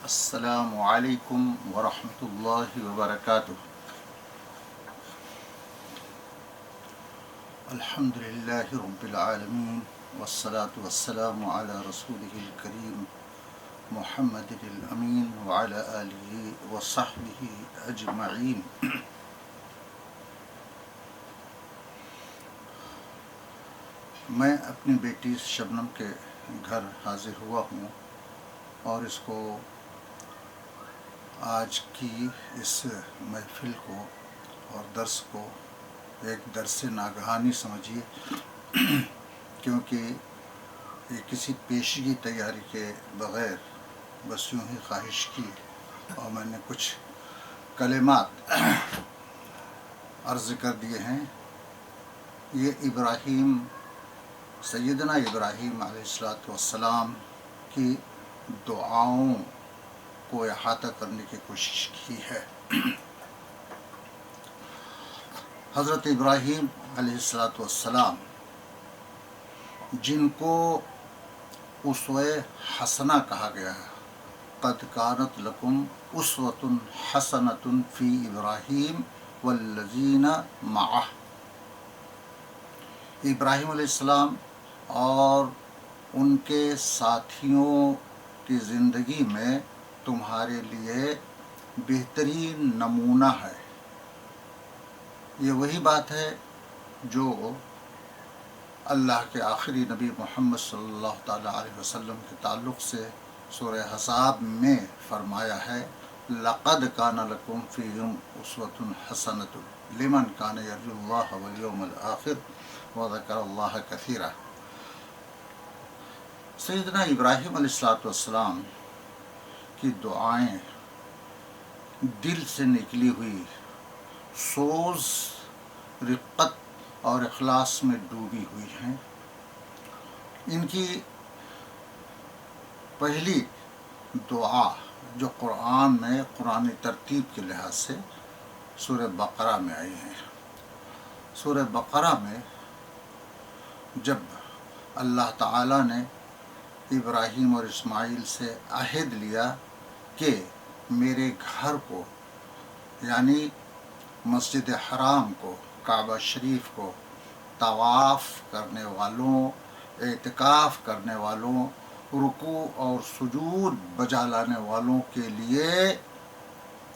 السلام علیکم ورحمۃ اللہ وبرکاتہ۔ الحمد للہ رب العالمین والصلاة والسلام علی رسولہ الکریم محمد الامین وعلی آلہ وصحبہ اجمعین۔ میں اپنی بیٹی شبنم کے گھر حاضر ہوا ہوں اور اس کو آج کی اس محفل کو اور درس کو ایک درس ناگہانی سمجھیے، کیونکہ یہ کسی پیشگی تیاری کے بغیر بس یوں ہی خواہش کی اور میں نے کچھ کلمات عرض کر دیے ہیں۔ یہ سیدنا ابراہیم علیہ السلام کی دعاؤں کو احاطہ کرنے کی کوشش کی ہے۔ حضرت ابراہیم علیہ السلام جن کو اسوہ حسنہ کہا گیا ہے، قد کانت لکم اسوۃ حسنۃ فی ابراہیم والذین معہ، ابراہیم علیہ السلام اور ان کے ساتھیوں کی زندگی میں تمہارے لیے بہترین نمونہ ہے۔ یہ وہی بات ہے جو اللہ کے آخری نبی محمد صلی اللہ تعالیٰ علیہ وسلم کے تعلق سے سورہ احزاب میں فرمایا ہے، لَقَدْ كَانَ لَكُمْ فِيهِمْ أُسْوَةٌ حَسَنَةٌ لِمَنْ كَانَ يَرْجُو اللَّهَ وَالْيَوْمَ الْآخِرَ وَذَكَرَ اللَّهَ كَثِيرًا۔ سیدنا ابراہیم علیہ السلام کی دعائیں دل سے نکلی ہوئی سوز، رقت اور اخلاص میں ڈوبی ہوئی ہیں۔ ان کی پہلی دعا جو قرآن میں قرآنی ترتیب کے لحاظ سے سورہ بقرہ میں آئی ہیں، سورہ بقرہ میں جب اللہ تعالیٰ نے ابراہیم اور اسماعیل سے عہد لیا کہ میرے گھر کو یعنی مسجد حرام کو، کعبہ شریف کو طواف کرنے والوں، اعتکاف کرنے والوں، رکوع اور سجود بجا لانے والوں کے لیے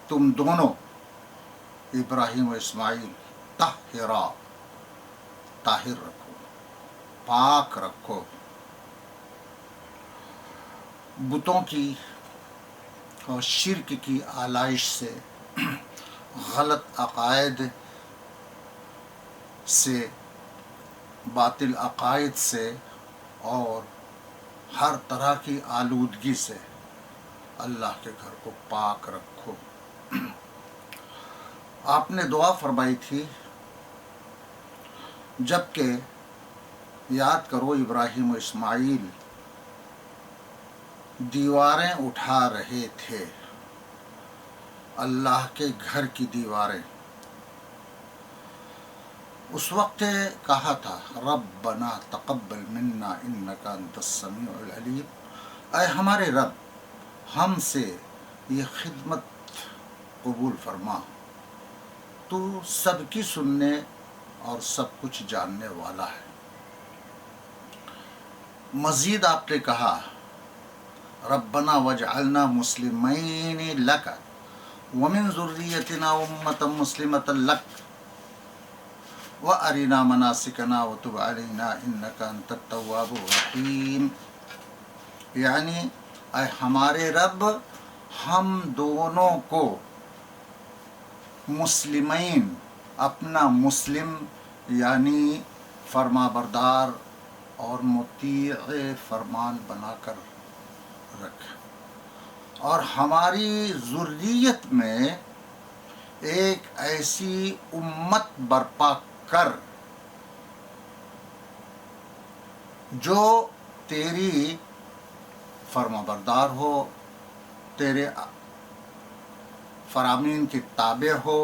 تم دونوں ابراہیم و اسماعیل طاہر رکھو، پاک رکھو، بتوں کی اور شرک کی آلائش سے، غلط عقائد سے، باطل عقائد سے اور ہر طرح کی آلودگی سے اللہ کے گھر کو پاک رکھو۔ آپ نے دعا فرمائی تھی، جبکہ یاد کرو ابراہیم و اسماعیل دیواریں اٹھا رہے تھے، اللہ کے گھر کی دیواریں۔ اس وقت کہا تھا، ربنا تقبل منا انک انت السمیع العلیم، اے ہمارے رب ہم سے یہ خدمت قبول فرما، تو سب کی سننے اور سب کچھ جاننے والا ہے۔ مزید آپ نے کہا، ربنا واجعلنا مسلمین لک ومن ذریتنا امۃ مسلمۃ لک وارنا مناسکنا وتب علینا انک انت التواب الرحیم، یعنی اے ہمارے رب ہم دونوں کو مسلمین، اپنا مسلم یعنی فرما بردار اور مطیع فرمان بنا کر رکھ، اور ہماری ذریت میں ایک ایسی امت برپا کر جو تیری فرما بردار ہو، تیرے فرامین کی تابع ہو،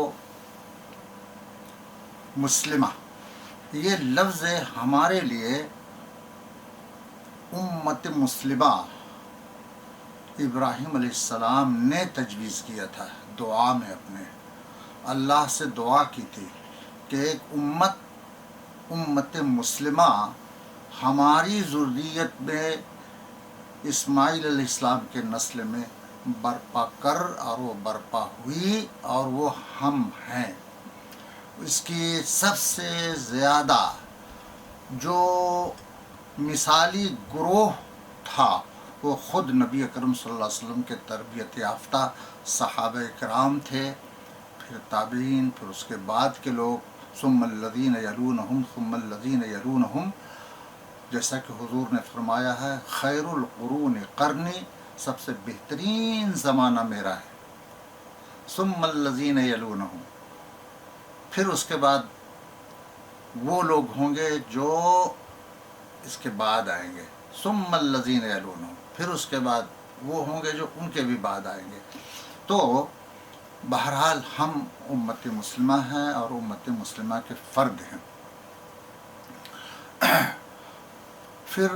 مسلمہ۔ یہ لفظ ہمارے لیے امت مسلمہ ابراہیم علیہ السلام نے تجویز کیا تھا دعا میں، اپنے اللہ سے دعا کی تھی کہ ایک امت مسلمہ ہماری ذریت میں اسماعیل علیہ السلام کے نسل میں برپا کر، اور وہ برپا ہوئی اور وہ ہم ہیں۔ اس کی سب سے زیادہ جو مثالی گروہ تھا وہ خود نبی اکرم صلی اللہ علیہ وسلم کے تربیت یافتہ صحابہ کرام تھے، پھر تابعین، پھر اس کے بعد کے لوگ، ثم الذین یلونہم ثم الذین یلونہم، جیسا کہ حضور نے فرمایا ہے خیر القرون قرنی، سب سے بہترین زمانہ میرا ہے، ثم الذین یلونہم، پھر اس کے بعد وہ لوگ ہوں گے جو اس کے بعد آئیں گے، ثم الذین یلونہم، پھر اس کے بعد وہ ہوں گے جو ان کے بھی بعد آئیں گے۔ تو بہرحال ہم امت مسلمہ ہیں اور امت مسلمہ کے فرد ہیں۔ پھر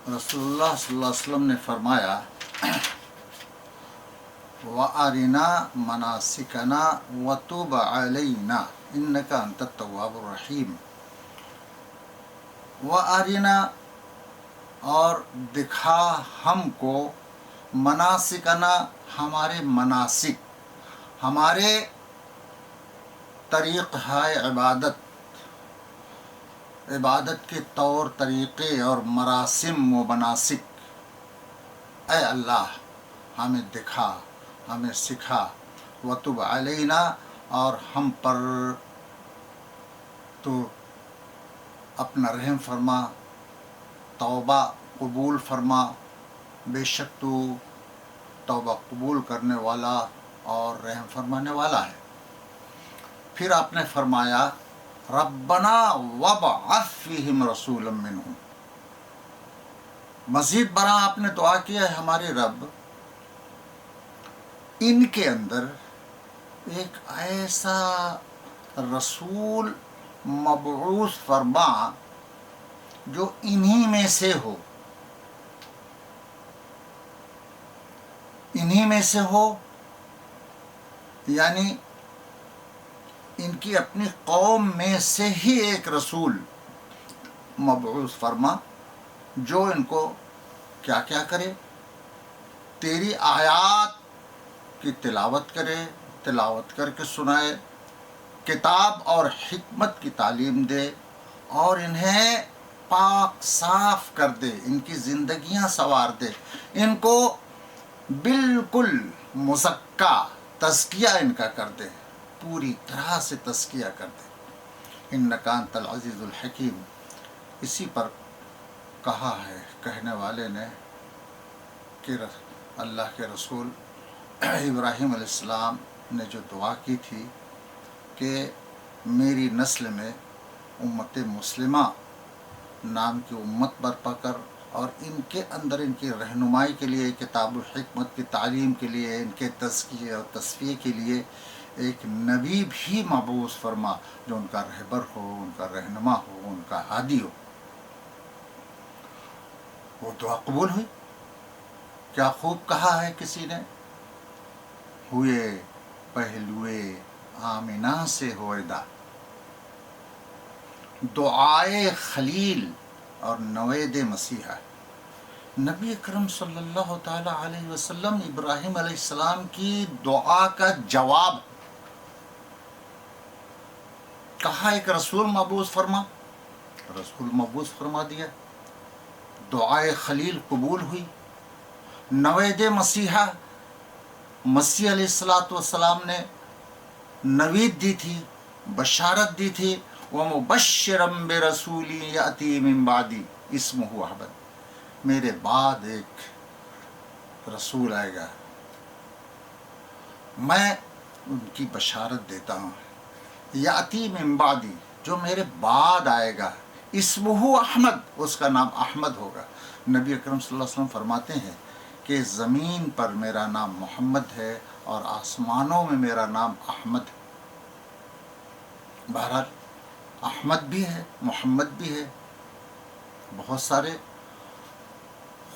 رسول اللہ صلی اللہ علیہ وسلم نے فرمایا وَأَرِنَا مَنَاسِكَنَا وَتُبْ عَلَيْنَا إِنَّكَ أَنْتَ التَّوَّابُ الرَّحِيمُ۔ وَأَرِنَا، اور دکھا ہم کو، مناسکنا، ہمارے مناسک، ہمارے طریقہ عبادت کے طور طریقے اور مراسم و مناسک، اے اللہ ہمیں دکھا، ہمیں سکھا، وتب علینا، اور ہم پر تو اپنا رحم فرما، توبہ قبول فرما، بے شک تو توبہ قبول کرنے والا اور رحم فرمانے والا ہے۔ پھر آپ نے فرمایا ربنا وابعث فیہم رسولا منہم، مزید برآں آپ نے دعا کیا ہے ہمارے رب ان کے اندر ایک ایسا رسول مبعوث فرما جو انہی میں سے ہو، انہی میں سے ہو، یعنی ان کی اپنی قوم میں سے ہی ایک رسول مبعوث فرما جو ان کو کیا کیا کرے، تیری آیات کی تلاوت کرے، تلاوت کر کے سنائے، کتاب اور حکمت کی تعلیم دے، اور انہیں پاک صاف کر دے، ان کی زندگیاں سنوار دے، ان کو بالکل مزکا، تزکیہ ان کا کر دے، پوری طرح سے تزکیہ کر دے۔ انک انت العزیز الحکیم، اسی پر کہا ہے کہنے والے نے کہ اللہ کے رسول ابراہیم علیہ السلام نے جو دعا کی تھی کہ میری نسل میں امت مسلمہ نام کی امت برپا کر، اور ان کے اندر ان کی رہنمائی کے لیے، کتاب الحکمت کی تعلیم کے لیے، ان کے تزکیے اور تصفیے کے لیے ایک نبی بھی مبعوث فرما جو ان کا رہبر ہو، ان کا رہنما ہو، ان کا ہادی ہو۔ وہ دعا قبول ہوئی۔ کیا خوب کہا ہے کسی نے، ہوئے پہلوئے آمنہ سے ہوئدہ، دعائے خلیل اور نوید مسیحا۔ نبی اکرم صلی اللہ تعالی علیہ وسلم ابراہیم علیہ السلام کی دعا کا جواب، کہا ایک رسول مبعوث فرما، رسول مبعوث فرما دیا، دعائے خلیل قبول ہوئی، نوید مسیحا، مسیح علیہ السلام نے نوید دی تھی، بشارت دی تھی، وَمُبَشِّرًا بِرَسُولٍ يَأْتِي مِن بَعْدِي اسمہ احمد، میرے بعد ایک رسول آئے گا، میں ان کی بشارت دیتا ہوں، یاتی من بعدی، جو میرے بعد آئے گا، اسمہ احمد، اس کا نام احمد ہوگا۔ نبی اکرم صلی اللہ علیہ وسلم فرماتے ہیں کہ زمین پر میرا نام محمد ہے اور آسمانوں میں میرا نام احمد ہے۔ بہرحال احمد بھی ہے، محمد بھی ہے، بہت سارے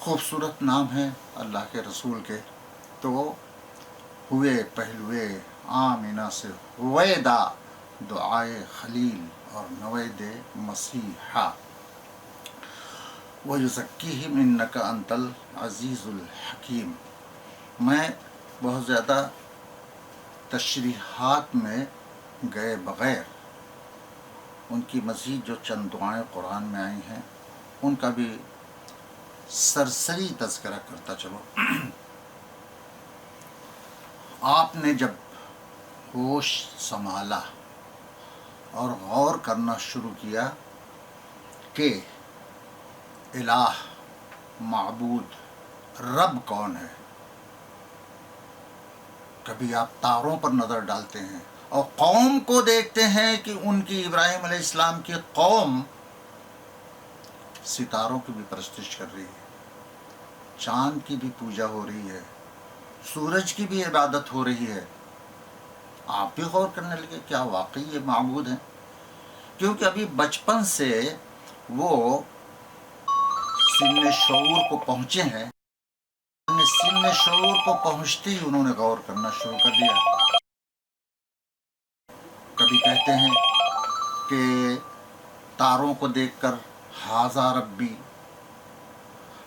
خوبصورت نام ہیں اللہ کے رسول کے. تو ہوئے پہلوے آمینہ سے ہویدا دعائے خلیل اور نوید مسیحا. وَيُزَكِّيهِمْ إِنَّكَ أَنْتَ الْعَزِيزُ الْحَكِيمُ. میں بہت زیادہ تشریحات میں گئے بغیر ان کی مزید جو چند دعائیں قرآن میں آئی ہیں ان کا بھی سرسری تذکرہ کرتا چلو. آپ نے جب ہوش سنبھالا اور غور کرنا شروع کیا کہ الہ، معبود، رب کون ہے، کبھی آپ تاروں پر نظر ڈالتے ہیں اور قوم کو دیکھتے ہیں کہ ان کی ابراہیم علیہ السلام کی قوم ستاروں کی بھی پرستش کر رہی ہے، چاند کی بھی پوجا ہو رہی ہے، سورج کی بھی عبادت ہو رہی ہے. آپ بھی غور کرنے لگے کیا واقعی یہ معبود ہیں؟ کیونکہ ابھی بچپن سے وہ سن شعور کو پہنچے ہیں. سن شعور کو پہنچتے ہی انہوں نے غور کرنا شروع کر دیا. کبھی کہتے ہیں کہ تاروں کو دیکھ کر ھذا ربی،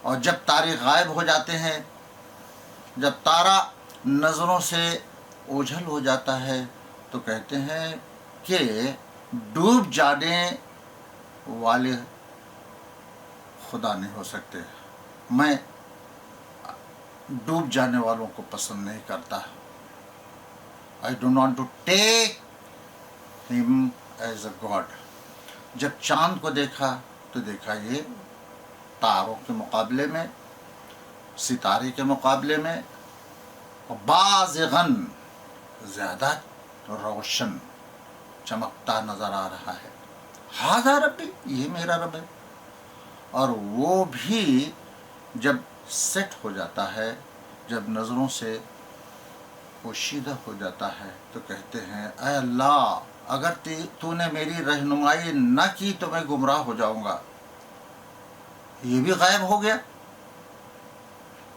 اور جب تارے غائب ہو جاتے ہیں، جب تارا نظروں سے اوجھل ہو جاتا ہے تو کہتے ہیں کہ ڈوب جانے والے خدا نہیں ہو سکتے، میں ڈوب جانے والوں کو پسند نہیں کرتا. I do not to take him as a God. جب چاند کو دیکھا تو دیکھا یہ تاروں کے مقابلے میں، ستارے کے مقابلے میں بازغن زیادہ روشن چمکتا نظر آ رہا ہے. ھذا ربی، یہ میرا رب ہے. اور وہ بھی جب سیٹ ہو جاتا ہے، جب نظروں سے پوشیدہ ہو جاتا ہے تو کہتے ہیں اے اللہ، اگر تو نے میری رہنمائی نہ کی تو میں گمراہ ہو جاؤں گا. یہ بھی غائب ہو گیا،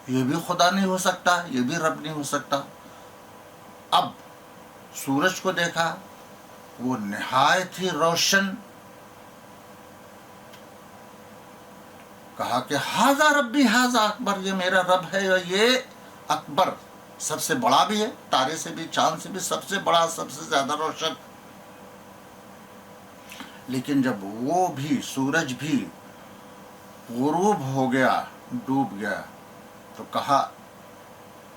یہ بھی خدا نہیں ہو سکتا، یہ بھی رب نہیں ہو سکتا. اب سورج کو دیکھا، وہ نہایت ہی روشن، کہا کہ ھذا ربی ھذا اکبر، یہ میرا رب ہے اور یہ اکبر، سب سے بڑا بھی ہے، تارے سے بھی، چاند سے بھی سب سے بڑا، سب سے زیادہ روشن. لیکن جب وہ بھی، سورج بھی غروب ہو گیا، ڈوب گیا، تو کہا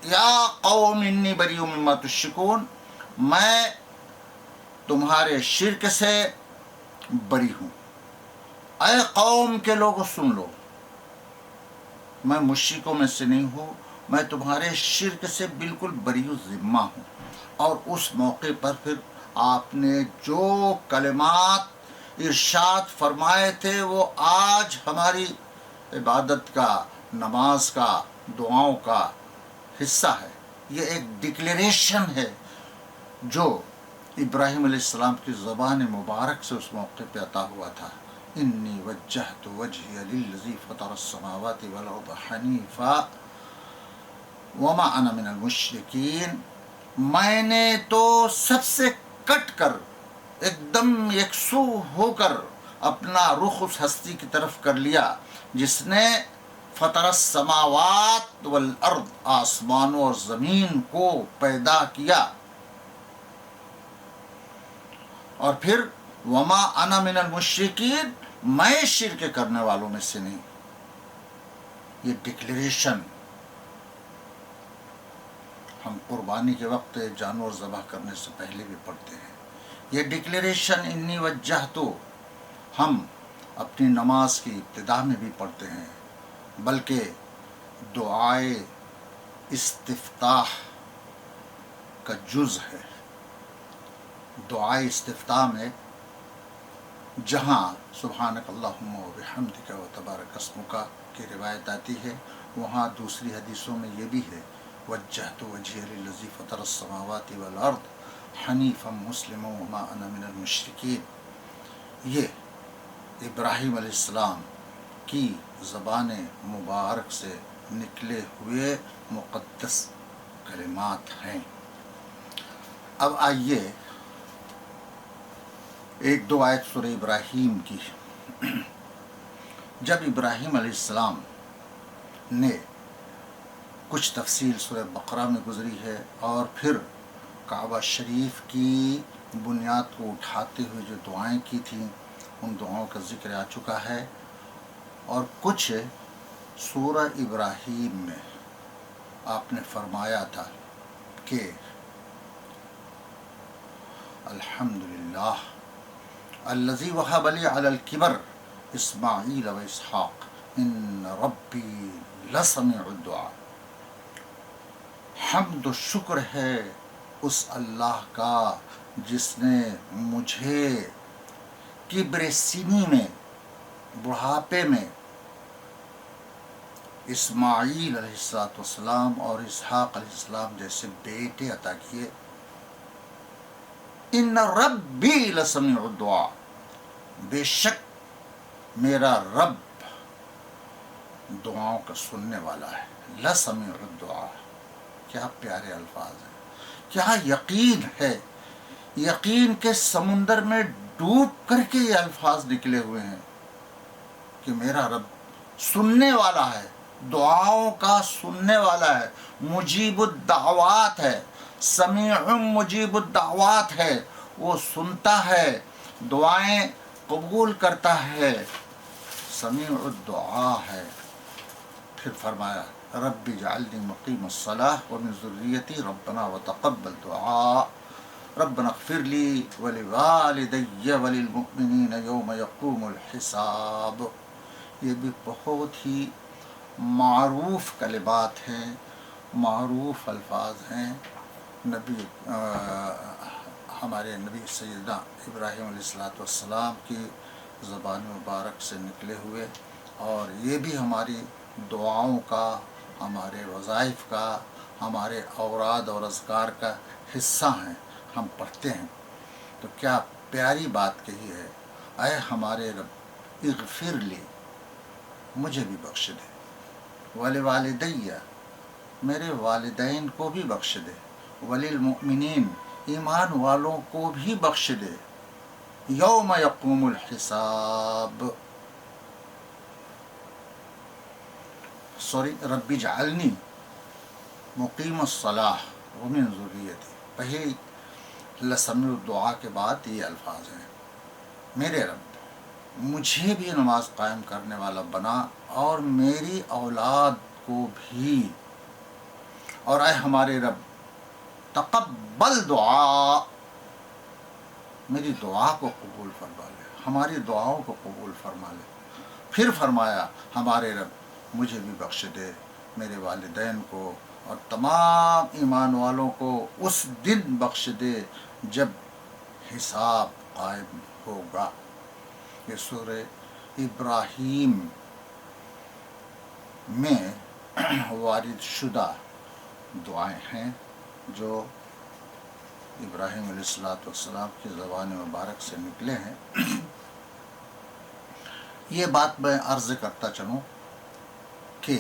یا قوم انی بریء مما تشرکون، میں تمہارے شرک سے بری ہوں. اے قوم کے لوگوں سن لو، میں مشرکوں میں سے نہیں ہوں، میں تمہارے شرک سے بالکل بری و ذمہ ہوں. اور اس موقع پر پھر آپ نے جو کلمات ارشاد فرمائے تھے وہ آج ہماری عبادت کا، نماز کا، دعاؤں کا حصہ ہے. یہ ایک ڈکلیریشن ہے جو ابراہیم علیہ السلام کی زبان مبارک سے اس موقع پہ عطا ہوا تھا. انی وجہت وجہی للذی فطر السماوات والارض حنیفا وما انا من المشرکین. میں نے تو سب سے کٹ کر، ایک دم یکسو ہو کر اپنا رخ اس ہستی کی طرف کر لیا جس نے فطر السماوات والارض، آسمانوں اور زمین کو پیدا کیا. اور پھر وما انا من المشرکین، میں شرک کرنے والوں میں سے نہیں. یہ ڈکلیریشن ہم قربانی کے وقت جانور ذبح کرنے سے پہلے بھی پڑھتے ہیں. یہ ڈکلیریشن انی وجہتو ہم اپنی نماز کی ابتدا میں بھی پڑھتے ہیں، بلکہ دعائے استفتاح کا جز ہے. دعائے استفتاح میں جہاں سبحانک اللہم و بحمدک و تبارک اسمک کی روایت آتی ہے، وہاں دوسری حدیثوں میں یہ بھی ہے وجہت وجہی للذی فطر السماوات والارض حنیفا مسلما وما انا من المشرکین. یہ ابراہیم علیہ السلام کی زبان مبارک سے نکلے ہوئے مقدس کلمات ہیں۔ اب آئیے ایک دو آیت سورہ ابراہیم کی۔ جب ابراہیم علیہ السلام نے کچھ تفصیل سورہ بقرہ میں گزری ہے، اور پھر کعبہ شریف کی بنیاد کو اٹھاتے ہوئے جو دعائیں کی تھیں ان دعاؤں کا ذکر آ چکا ہے، اور کچھ سورہ ابراہیم میں آپ نے فرمایا تھا کہ الحمدللہ الذی وہب لی علی الکبر اسماعیل و اسحاق ان ربی لسمیع الدعاء۔ حمد و شکر ہے اس اللہ کا جس نے مجھے کبر سینی میں، بڑھاپے میں، اسماعیل علیہ السلام اور اسحاق علیہ السلام جیسے بیٹے عطا کیے۔ ان ربی لسمیع الدعاء، بے شک میرا رب دعاؤں کا سننے والا ہے۔ لسمیع الدعاء، کیا پیارے الفاظ ہیں، کیا یقین ہے، یقین کے سمندر میں ڈوب کر کے یہ الفاظ نکلے ہوئے ہیں کہ میرا رب سننے والا ہے، دعاؤں کا سننے والا ہے، مجیب الدعوات ہے، سمیع مجیب الدعوات ہے، وہ سنتا ہے، دعائیں قبول کرتا ہے، سمیع الدعاء ہے۔ پھر فرمایا رب اجعلنی مقیم الصلاۃ ومن ذریتی ربنا وتقبل دعاء ربنا اغفر لی ولوالدی وللمؤمنین یوم یقوم الحساب۔ یہ بھی بہت ہی معروف کلمات ہیں، معروف الفاظ ہیں، ہمارے نبی سیدنا ابراہیم علیہ السلام کی زبان مبارک سے نکلے ہوئے، اور یہ بھی ہماری دعاؤں کا، ہمارے وظائف کا، ہمارے اوراد اور اذکار کا حصہ ہیں، ہم پڑھتے ہیں۔ تو کیا پیاری بات کہی ہے، اے ہمارے رب اغفر لی، مجھے بھی بخش دے، ولوالدی، میرے والدین کو بھی بخش دے، وللمؤمنین، ایمان والوں کو بھی بخش دے، یوم یقوم الحساب، رب اجعلنی مقیم الصلاۃ ومن ذریتی۔ پہلی لسمیع الدعاء کے بعد یہ الفاظ ہیں، میرے رب مجھے بھی نماز قائم کرنے والا بنا اور میری اولاد کو بھی، اور اے ہمارے رب تقبل دعا، میری دعا کو قبول فرما لے، ہماری دعاؤں کو قبول فرما لے۔ پھر فرمایا ہمارے رب مجھے بھی بخش دے، میرے والدین کو اور تمام ایمان والوں کو اس دن بخش دے جب حساب قائم ہوگا۔ یہ سورہ ابراہیم میں وارد شدہ دعائیں ہیں جو ابراہیم علیہ السلام کی زبان مبارک سے نکلے ہیں۔ یہ بات میں عرض کرتا چلوں کہ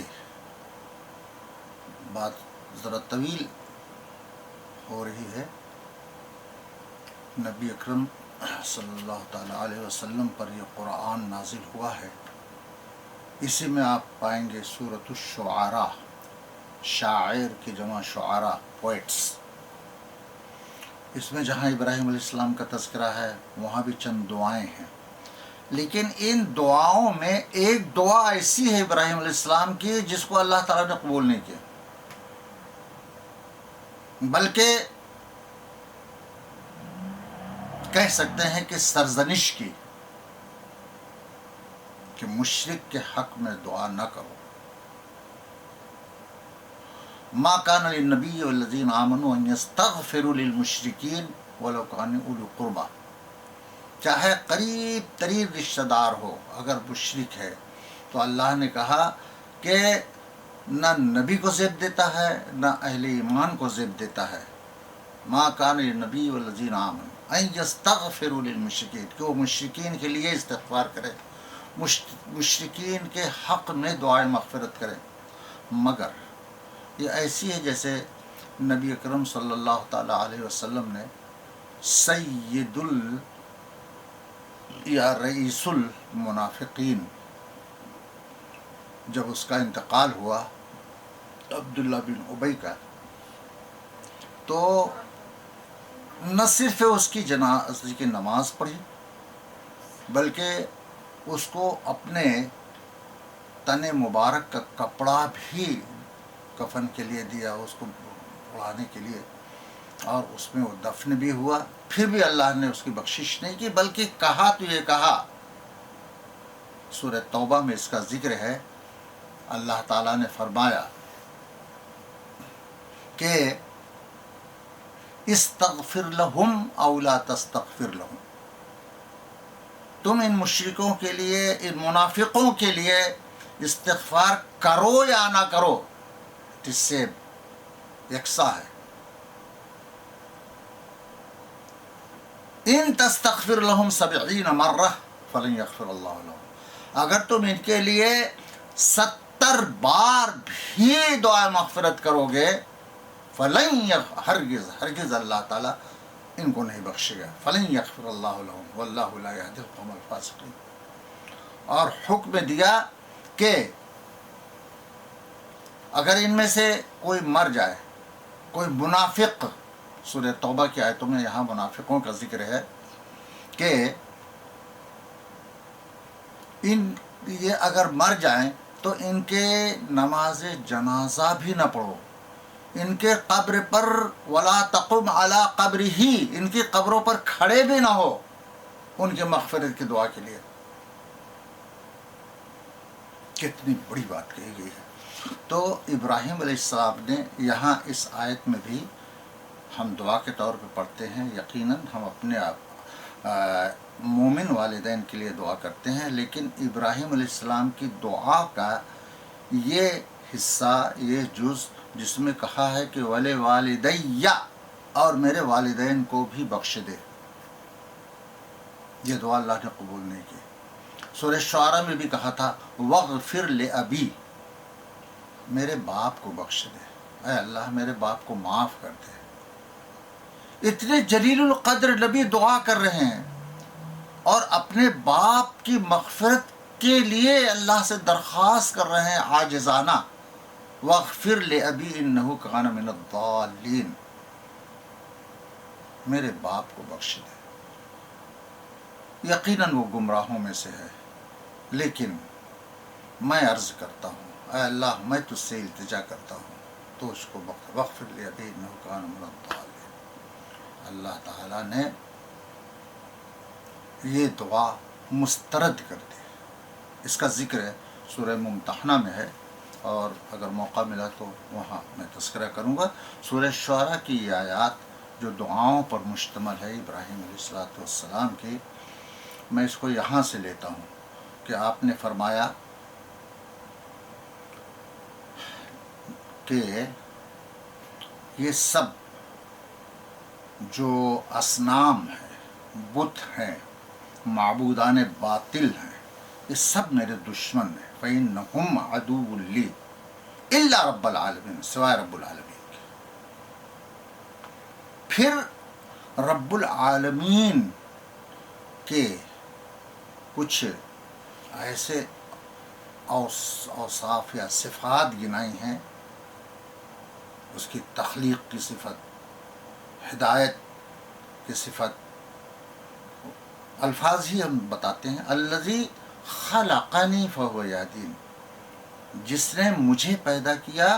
بات ذرا طویل ہو رہی ہے۔ نبی اکرم صلی اللہ تعالیٰ علیہ وسلم پر یہ قرآن نازل ہوا ہے، اسی میں آپ پائیں گے سورۃ الشعراء، شاعر کی جمع شعراء، پوئٹس۔ اس میں جہاں ابراہیم علیہ السلام کا تذکرہ ہے وہاں بھی چند دعائیں ہیں، لیکن ان دعاؤں میں ایک دعا ایسی ہے ابراہیم علیہ السلام کی جس کو اللہ تعالیٰ نے قبول نہیں کیا، بلکہ کہہ سکتے ہیں کہ سرزنش کی، کہ مشرک کے حق میں دعا نہ کرو۔ ما کان للنبی والذین آمنوا ان یستغفروا للمشرکین ولو کانوا اولی قربی، چاہے قریب ترین رشتہ دار ہو، اگر مشرک ہے تو اللہ نے کہا کہ نہ نبی کو زیب دیتا ہے نہ اہل ایمان کو زیب دیتا ہے۔ ما کان للنبی والذین آمنوا ان یستغفروا للمشرکین، کہ وہ مشرکین کے لیے استغفار کرے، مشرکین کے حق میں دعائیں مغفرت کریں، مگر یہ ایسی ہے جیسے نبی اکرم صلی اللہ تعالیٰ علیہ وسلم نے سید یا رئیس المنافقین جب اس کا انتقال ہوا عبداللہ بن ابی کا، تو نہ صرف اس کی جنازے کی نماز پڑھی بلکہ اس کو اپنے تن مبارک کا کپڑا بھی کفن کے لیے دیا، اس کو اڑانے کے لیے، اور اس میں وہ دفن بھی ہوا۔ پھر بھی اللہ نے اس کی بخشش نہیں کی، بلکہ کہا تو یہ کہا، سورہ توبہ میں اس کا ذکر ہے، اللہ تعالیٰ نے فرمایا کہ استغفر لہم او لا تستغفر لہم، تم ان مشرکوں کے لیے، ان منافقوں کے لیے استغفار کرو یا نہ کرو، اس سے یکساں ہے۔ ان تستغفر لہم 70 مرہ فلن یغفر اللہ لہم، اگر تم ان کے لیے 70 بار بھی دعا مغفرت کرو گے، فلن ہرگز اللہ تعالیٰ ان کو نہیں بخشے گا، فلن یغفر اللہ لہم واللہ لا یہدی القوم الفاسقین۔ اور حکم دیا کہ اگر ان میں سے کوئی مر جائے، کوئی منافق، سورہ توبہ کی آیتوں میں یہاں منافقوں کا ذکر ہے کہ یہ اگر مر جائیں تو ان کے نماز جنازہ بھی نہ پڑھو، ان کے قبر پر ولا تقم علی قبرہ، ان کی قبروں پر کھڑے بھی نہ ہو ان کے مغفرت کی دعا کے لیے۔ کتنی بڑی بات کہی گئی ہے۔ تو ابراہیم علیہ السلام نے یہاں اس آیت میں بھی، ہم دعا کے طور پہ پڑھتے ہیں، یقیناً ہم اپنے مومن والدین کے لیے دعا کرتے ہیں، لیکن ابراہیم علیہ السلام کی دعا کا یہ حصہ، یہ جز جس میں کہا ہے کہ وَلِ وَالِدَيَّ، اور میرے والدین کو بھی بخش دے، یہ دعا اللہ نے قبول نہیں کی۔ سورہ شعراء میں بھی کہا تھا وَاغْفِرْ لِأَبِي، میرے باپ کو بخش دے، اے اللہ میرے باپ کو معاف کر دے۔ اتنے جلیل القدر نبی دعا کر رہے ہیں اور اپنے باپ کی مغفرت کے لیے اللہ سے درخواست کر رہے ہیں عاجزانہ، وَاغْفِرْ لِأَبِي إِنَّهُ كَانَ مِنَ الضَّالِّينَ، میرے باپ کو بخش دے، یقیناً وہ گمراہوں میں سے ہے، لیکن میں عرض کرتا ہوں، اے اللہ میں تجھ سے التجا کرتا ہوں تو اس کو وَاغْفِرْ لِأَبِي إِنَّهُ كَانَ مِنَ الضَّالِّينَ۔ اللہ تعالیٰ نے یہ دعا مسترد کر دی۔ اس کا ذکر ہے سورہ ممتحنہ میں ہے، اور اگر موقع ملا تو وہاں میں تذکرہ کروں گا۔ سورہ شعراء کی یہ آیات جو دعاؤں پر مشتمل ہے ابراہیم علیہ السلام کی، میں اس کو یہاں سے لیتا ہوں کہ آپ نے فرمایا کہ یہ سب جو اصنام ہیں، بت ہیں، معبودان باطل ہیں، یہ سب میرے دشمن ہیں، فَإِنَّهُمْ عَدُوٌّ لِّي إِلَّا رَبَّ الْعَالَمِينَ، سوائے رب العالمین کے۔ پھر رب العالمین کے کچھ ایسے اوصاف یا صفات گنائی ہیں، اس کی تخلیق کی صفت، ہدایت کی صفت، الفاظ ہی ہم بتاتے ہیں، الذی خلقنی فہو یہدین، جس نے مجھے پیدا کیا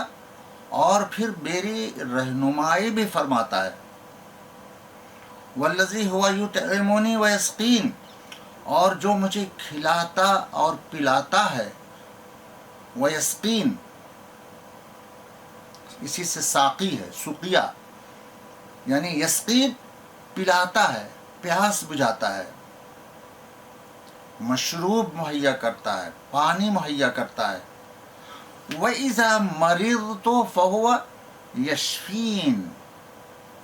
اور پھر میری رہنمائی بھی فرماتا ہے، والذی ہوا یطعمنی ویسقین، اور جو مجھے کھلاتا اور پلاتا ہے، ویسقین اسی سے ساقی ہے، سقیا یعنی یسقین پلاتا ہے، پیاس بجھاتا ہے، مشروب مہیا کرتا ہے، پانی مہیا کرتا ہے۔ وَإِذَا مَرِضْتُ فَهُوَ يَشْفِينِ،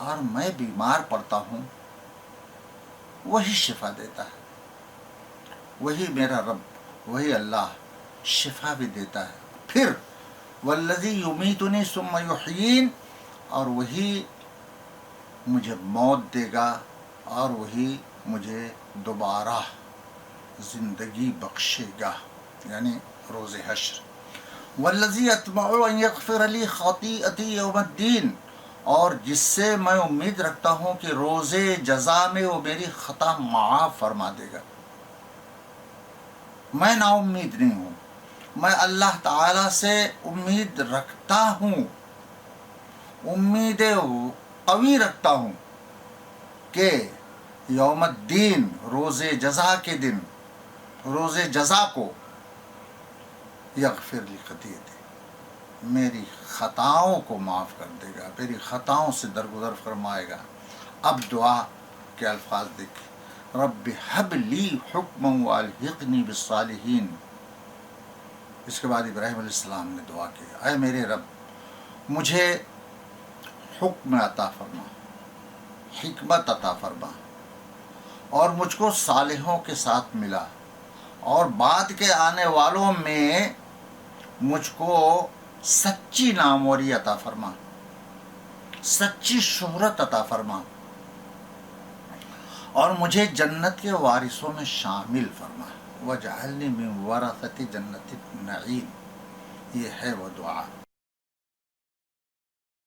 اور میں بیمار پڑتا ہوں وہی شفا دیتا ہے، وہی میرا رب وہی اللہ شفا بھی دیتا ہے. پھر والذی یمیتنی ثم یحیین، اور وہی مجھے موت دے گا اور وہی مجھے دوبارہ زندگی بخشے گا، یعنی روز حشر. والذی اطمع ان یغفر لی خطیئتی یوم الدین، اور جس سے میں امید رکھتا ہوں کہ روز جزا میں وہ میری خطا معاف فرما دے گا. میں نا امید نہیں ہوں، میں اللہ تعالی سے امید رکھتا ہوں، امید قوی رکھتا ہوں کہ یوم الدین، روز جزا کے دن، روز جزا کو یغفر لی خطیئتی، میری خطاؤں کو معاف کر دے گا، میری خطاؤں سے درگزر فرمائے گا. اب دعا کے الفاظ دیکھیں، رب ہب لی حکما والحقنی بالصالحین. اس کے بعد ابراہیم علیہ السلام نے دعا کی، اے میرے رب مجھے حکم عطا فرما، حکمت عطا فرما، اور مجھ کو صالحوں کے ساتھ ملا، اور بعد کے آنے والوں میں مجھ کو سچی ناموری عطا فرما، سچی شہرت عطا فرما، اور مجھے جنت کے وارثوں میں شامل فرما. وَاجْعَلْنِي مِنْ وَرَثَةِ جَنَّةِ النَّعِيمِ، یہ ہے وہ دعا.